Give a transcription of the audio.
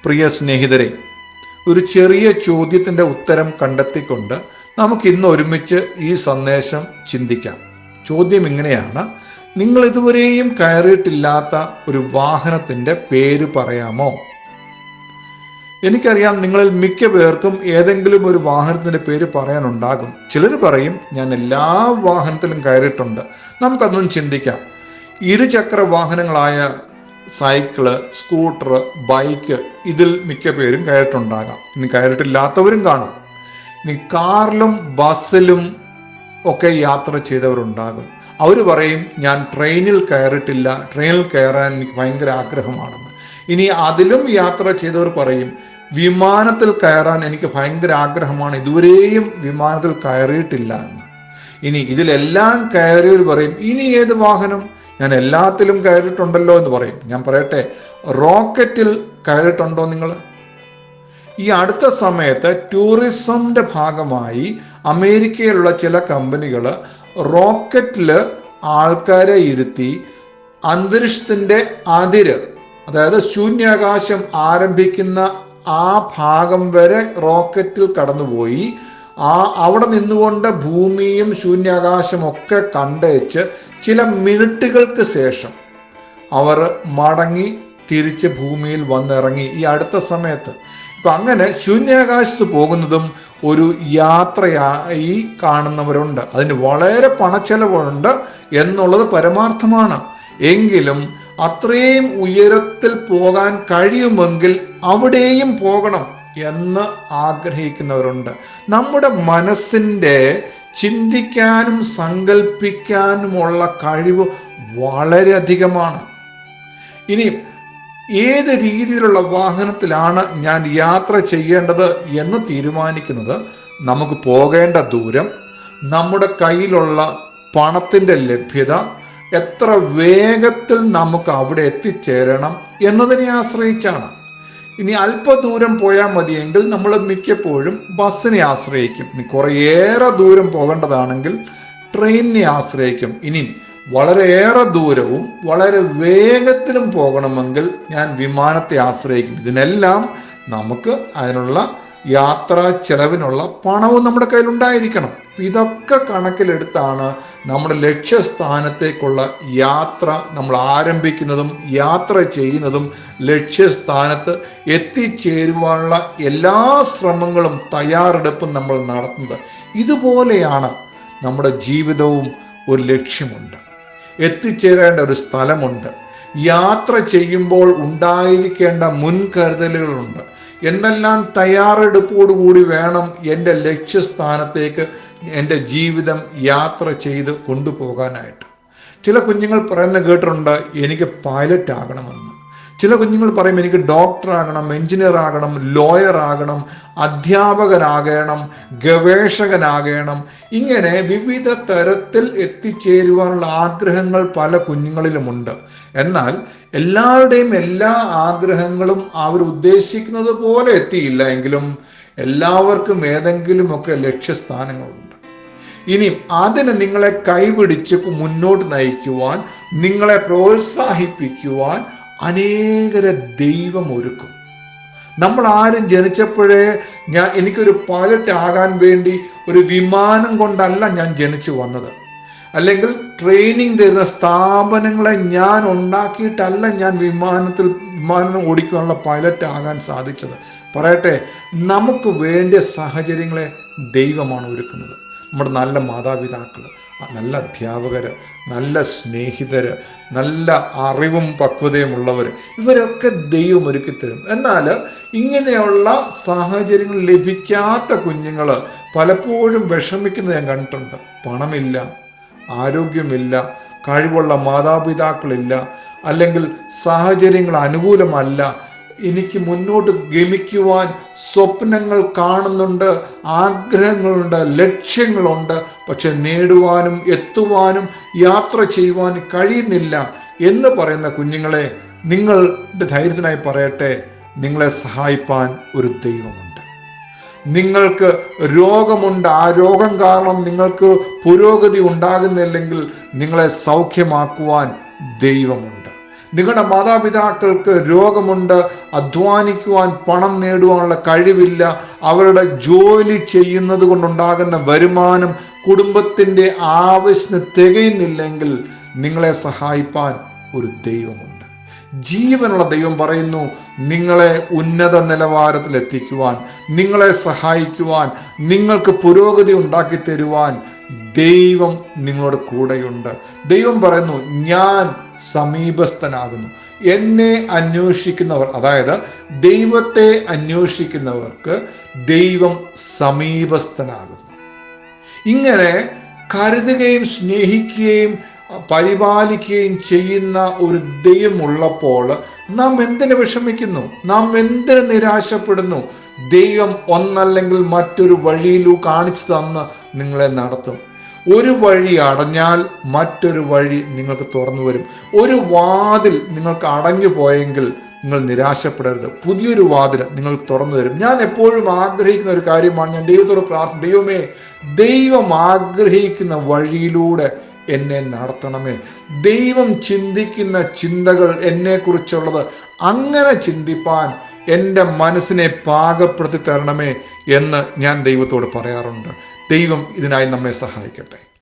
പ്രിയ സ്നേഹിതരെ, ഒരു ചെറിയ ചോദ്യത്തിൻ്റെ ഉത്തരം കണ്ടെത്തിക്കൊണ്ട് നമുക്ക് ഇന്ന് ഒരുമിച്ച് ഈ സന്ദേശം ചിന്തിക്കാം. ചോദ്യം ഇങ്ങനെയാണ്: നിങ്ങൾ ഇതുവരെയും കയറിയിട്ടില്ലാത്ത ഒരു വാഹനത്തിൻ്റെ പേര് പറയാമോ? എനിക്കറിയാം നിങ്ങളിൽ മിക്ക പേർക്കും ഏതെങ്കിലും ഒരു വാഹനത്തിൻ്റെ പേര് പറയാനുണ്ടാകും. ചിലർ പറയും, ഞാൻ എല്ലാ വാഹനത്തിലും കയറിയിട്ടുണ്ട്. നമുക്കതൊന്നും ചിന്തിക്കാം. ഇരുചക്ര വാഹനങ്ങളായ സൈക്കിള്, സ്കൂട്ടർ, ബൈക്ക്, ഇതിൽ മിക്ക പേരും കയറിയിട്ടുണ്ടാകാം. ഇനി കയറിയിട്ടില്ലാത്തവരും കാണും. ഇനി കാറിലും ബസ്സിലും ഒക്കെ യാത്ര ചെയ്തവരുണ്ടാകും. അവർ പറയും, ഞാൻ ട്രെയിനിൽ കയറിയിട്ടില്ല, ട്രെയിനിൽ കയറാൻ എനിക്ക് ഭയങ്കര ആഗ്രഹമാണെന്ന്. ഇനി അതിലും യാത്ര ചെയ്തവർ പറയും, വിമാനത്തിൽ കയറാൻ എനിക്ക് ഭയങ്കര ആഗ്രഹമാണ്, ഇതുവരെയും വിമാനത്തിൽ കയറിയിട്ടില്ല എന്ന്. ഇനി ഇതിലെല്ലാം കയറിയവർ പറയും, ഇനി ഏത് വാഹനം? ഞാൻ എല്ലാത്തിലും കയറിയിട്ടുണ്ടല്ലോ എന്ന് പറയും. ഞാൻ പറയട്ടെ, റോക്കറ്റിൽ കയറിയിട്ടുണ്ടോ നിങ്ങൾ? ഈ അടുത്ത സമയത്ത് ടൂറിസമിൻ്റെ ഭാഗമായി അമേരിക്കയിലുള്ള ചില കമ്പനികൾ റോക്കറ്റിൽ ആൾക്കാരെ ഇരുത്തി അന്തരീക്ഷത്തിൻ്റെ അതിര്, അതായത് ശൂന്യാകാശം ആരംഭിക്കുന്ന ആ ഭാഗം വരെ റോക്കറ്റിൽ കടന്നുപോയി അവിടെ നിന്നുകൊണ്ട് ഭൂമിയും ശൂന്യാകാശം ഒക്കെ കണ്ടേച്ച് ചില മിനിറ്റുകൾക്ക് ശേഷം അവർ മടങ്ങി തിരിച്ച് ഭൂമിയിൽ വന്നിറങ്ങി ഈ അടുത്ത സമയത്ത്. ഇപ്പം അങ്ങനെ ശൂന്യാകാശത്ത് പോകുന്നതും ഒരു യാത്രയായി കാണുന്നവരുണ്ട്. അതിന് വളരെ പണച്ചെലവുണ്ട് എന്നുള്ളത് പരമാർത്ഥമാണ്. എങ്കിലും അത്രയും ഉയരത്തിൽ പോകാൻ കഴിയുമെങ്കിൽ അവിടെയും പോകണം എന്ന് ആഗ്രഹിക്കുന്നവരുണ്ട്. നമ്മുടെ മനസ്സിൻ്റെ ചിന്തിക്കാനും സങ്കല്പിക്കാനുമുള്ള കഴിവ് വളരെയധികമാണ്. ഇനി ഏത് രീതിയിലുള്ള വാഹനത്തിലാണ് ഞാൻ യാത്ര ചെയ്യേണ്ടത് എന്ന് തീരുമാനിക്കുന്നത് നമുക്ക് പോകേണ്ട ദൂരം, നമ്മുടെ കയ്യിലുള്ള പണത്തിൻ്റെ ലഭ്യത, എത്ര വേഗത്തിൽ നമുക്ക് അവിടെ എത്തിച്ചേരണം എന്നതിനെ ആശ്രയിച്ചാണ്. ഇനി അല്പദൂരം പോയാൽ മതിയെങ്കിൽ നമ്മൾ മിക്കപ്പോഴും ബസ്സിനെ ആശ്രയിക്കും. ഇനി കുറേയേറെ ദൂരം പോകേണ്ടതാണെങ്കിൽ ട്രെയിനിനെ ആശ്രയിക്കും. ഇനി വളരെയേറെ ദൂരവും വളരെ വേഗത്തിലും പോകണമെങ്കിൽ ഞാൻ വിമാനത്തെ ആശ്രയിക്കും. ഇതിനെല്ലാം നമുക്ക് അതിനുള്ള യാത്രാ ചെലവിനുള്ള പണവും നമ്മുടെ കയ്യിലുണ്ടായിരിക്കണം. ഇതൊക്കെ കണക്കിലെടുത്താണ് നമ്മുടെ ലക്ഷ്യസ്ഥാനത്തേക്കുള്ള യാത്ര നമ്മൾ ആരംഭിക്കുന്നതും യാത്ര ചെയ്യുന്നതും ലക്ഷ്യസ്ഥാനത്ത് എത്തിച്ചേരുവാനുള്ള എല്ലാ ശ്രമങ്ങളും തയ്യാറെടുപ്പും നമ്മൾ നടത്തുന്നത്. ഇതുപോലെയാണ് നമ്മുടെ ജീവിതവും. ഒരു ലക്ഷ്യമുണ്ട്, എത്തിച്ചേരേണ്ട ഒരു സ്ഥലമുണ്ട്, യാത്ര ചെയ്യുമ്പോൾ ഉണ്ടായിരിക്കേണ്ട മുൻകരുതലുകളുണ്ട്. എന്തെല്ലാം തയ്യാറെടുപ്പോടുകൂടി വേണം എൻ്റെ ലക്ഷ്യസ്ഥാനത്തേക്ക് എൻ്റെ ജീവിതം യാത്ര ചെയ്ത് കൊണ്ടുപോകാനായിട്ട്. ചില കുഞ്ഞുങ്ങൾ പറയുന്ന കേട്ടിട്ടുണ്ട്, എനിക്ക് പൈലറ്റ് ആകണമെന്ന്. ചില കുഞ്ഞുങ്ങൾ പറയും, എനിക്ക് ഡോക്ടർ ആകണം, എഞ്ചിനീയർ ആകണം, ലോയർ ആകണം, അധ്യാപകനാകണം, ഗവേഷകനാകണം. ഇങ്ങനെ വിവിധ തരത്തിൽ എത്തിച്ചേരുവാനുള്ള ആഗ്രഹങ്ങൾ പല കുഞ്ഞുങ്ങളിലുമുണ്ട്. എന്നാൽ എല്ലാവരുടെയും എല്ലാ ആഗ്രഹങ്ങളും അവർ ഉദ്ദേശിക്കുന്നത് പോലെ എത്തിയില്ല എങ്കിലും എല്ലാവർക്കും ഏതെങ്കിലുമൊക്കെ ലക്ഷ്യസ്ഥാനങ്ങളുണ്ട്. ഇനി അതിന് നിങ്ങളെ കൈപിടിച്ച് മുന്നോട്ട് നയിക്കുവാൻ, നിങ്ങളെ പ്രോത്സാഹിപ്പിക്കുവാൻ അനേകരെ ദൈവം ഒരുക്കും. നമ്മൾ ആരും ജനിച്ചപ്പോഴേ എനിക്കൊരു പൈലറ്റ് ആകാൻ വേണ്ടി ഒരു വിമാനം കൊണ്ടല്ല ഞാൻ ജനിച്ചു വന്നത്, അല്ലെങ്കിൽ ട്രെയിനിങ് തരുന്ന സ്ഥാപനങ്ങളെ ഞാൻ ഉണ്ടാക്കിയിട്ടല്ല ഞാൻ വിമാനം ഓടിക്കാനുള്ള പൈലറ്റ് ആകാൻ സാധിച്ചത്. പറയട്ടെ, നമുക്ക് വേണ്ടിയ സാഹചര്യങ്ങളെ ദൈവമാണ് ഒരുക്കുന്നത്. നമ്മുടെ നല്ല മാതാപിതാക്കൾ, നല്ല അധ്യാപകർ, നല്ല സ്നേഹിതർ, നല്ല അറിവും പക്വതയുമുള്ളവർ, ഇവരൊക്കെ ദൈവം ഒരുക്കിത്തരും. എന്നാൽ ഇങ്ങനെയുള്ള സാഹചര്യങ്ങൾ ലഭിക്കാത്ത കുഞ്ഞുങ്ങൾ പലപ്പോഴും വിഷമിക്കുന്നത് ഞാൻ കണ്ടിട്ടുണ്ട്. പണമില്ല, ആരോഗ്യമില്ല, കഴിവുള്ള മാതാപിതാക്കളില്ല, അല്ലെങ്കിൽ സാഹചര്യങ്ങൾ അനുകൂലമല്ല, എനിക്ക് മുന്നോട്ട് ഗമിക്കുവാൻ സ്വപ്നങ്ങൾ കാണുന്നുണ്ട്, ആഗ്രഹങ്ങളുണ്ട്, ലക്ഷ്യങ്ങളുണ്ട്, പക്ഷെ നേടുവാനും എത്തുവാനും യാത്ര ചെയ്യുവാനും കഴിയുന്നില്ല എന്ന് പറയുന്ന കുഞ്ഞുങ്ങളെ, നിങ്ങളുടെ ധൈര്യത്തിനായി പറയട്ടെ, നിങ്ങളെ സഹായിപ്പാൻ ഒരു ദൈവമുണ്ട്. നിങ്ങൾക്ക് രോഗമുണ്ട്, ആ രോഗം കാരണം നിങ്ങൾക്ക് പുരോഗതി ഉണ്ടാകുന്നില്ലെങ്കിൽ നിങ്ങളെ സൗഖ്യമാക്കുവാൻ ദൈവമുണ്ട്. നിങ്ങളുടെ മാതാപിതാക്കൾക്ക് രോഗമുണ്ട്, അധ്വാനിക്കുവാൻ പണം നേടുവാനുള്ള കഴിവില്ല, അവരുടെ ജോലി ചെയ്യുന്നത് കൊണ്ടുണ്ടാകുന്ന വരുമാനം കുടുംബത്തിൻ്റെ ആവശ്യത്തിന് തികയുന്നില്ലെങ്കിൽ നിങ്ങളെ സഹായിപ്പാൻ ഒരു ദൈവമുണ്ട്. ജീവനുള്ള ദൈവം പറയുന്നു, നിങ്ങളെ ഉന്നത നിലവാരത്തിൽ എത്തിക്കുവാൻ, നിങ്ങളെ സഹായിക്കുവാൻ, നിങ്ങൾക്ക് പുരോഗതി ഉണ്ടാക്കി തരുവാൻ ദൈവം നിങ്ങളുടെ കൂടെയുണ്ട്. ദൈവം പറയുന്നു, ഞാൻ സമീപസ്ഥനാകുന്നു. എന്നെ അന്വേഷിക്കുന്നവർ, അതായത് ദൈവത്തെ അന്വേഷിക്കുന്നവർക്ക് ദൈവം സമീപസ്ഥനാകുന്നു. ഇങ്ങനെ കരുതുകയും സ്നേഹിക്കുകയും പരിപാലിക്കുകയും ചെയ്യുന്ന ഒരു ദൈവമുള്ളപ്പോൾ നാം എന്തിനു വിഷമിക്കുന്നു? നാം എന്തിനു നിരാശപ്പെടുന്നു? ദൈവം ഒന്നല്ലെങ്കിൽ മറ്റൊരു വഴിയിലൂ കാണിച്ചു തന്ന് നിങ്ങളെ നടത്തും. ഒരു വഴി അടഞ്ഞാൽ മറ്റൊരു വഴി നിങ്ങൾക്ക് തുറന്നു വരും. ഒരു വാതിൽ നിങ്ങൾക്ക് അടഞ്ഞു പോയെങ്കിൽ നിങ്ങൾ നിരാശപ്പെടരുത്. പുതിയൊരു വാതിൽ നിങ്ങൾ തുറന്നു തരും. ഞാൻ എപ്പോഴും ആഗ്രഹിക്കുന്ന ഒരു കാര്യമാണ്, ഞാൻ ദൈവത്തോട് പ്രാർത്ഥിക്കും, ദൈവമേ, ദൈവം ആഗ്രഹിക്കുന്ന വഴിയിലൂടെ എന്നെ നടത്തണമേ. ദൈവം ചിന്തിക്കുന്ന ചിന്തകൾ എന്നെക്കുറിച്ചുള്ളത് അങ്ങനെ ചിന്തിപ്പാൻ എൻ്റെ മനസ്സിനെ പാകപ്പെടുത്തി തരണമേ എന്ന് ഞാൻ ദൈവത്തോട് പറയാറുണ്ട്. ദൈവം ഇതിനായി നമ്മെ സഹായിക്കട്ടെ.